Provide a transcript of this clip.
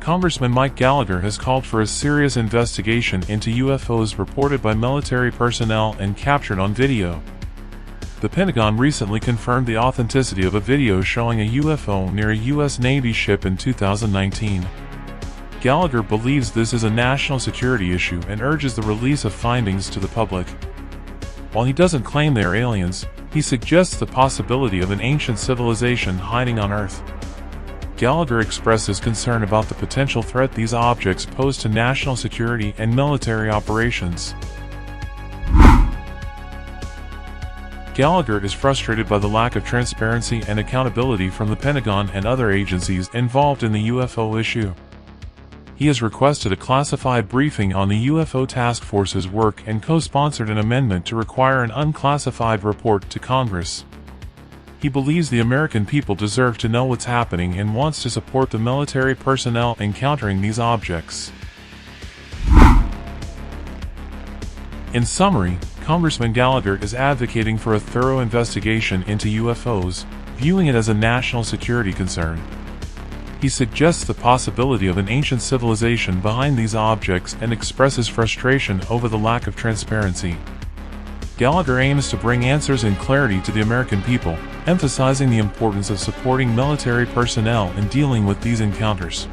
Congressman Mike Gallagher has called for a serious investigation into UFOs reported by military personnel and captured on video. The Pentagon recently confirmed the authenticity of a video showing a UFO near a U.S. Navy ship in 2019. Gallagher believes this is a national security issue and urges the release of findings to the public. While he doesn't claim they are aliens, he suggests the possibility of an ancient civilization hiding on Earth. Gallagher expresses concern about the potential threat these objects pose to national security and military operations. Gallagher is frustrated by the lack of transparency and accountability from the Pentagon and other agencies involved in the UFO issue. He has requested a classified briefing on the UFO task force's work and co-sponsored an amendment to require an unclassified report to Congress. He believes the American people deserve to know what's happening and wants to support the military personnel encountering these objects. In summary, Congressman Gallagher is advocating for a thorough investigation into UFOs, viewing it as a national security concern. He suggests the possibility of an ancient civilization behind these objects and expresses frustration over the lack of transparency. Gallagher aims to bring answers and clarity to the American people, emphasizing the importance of supporting military personnel in dealing with these encounters.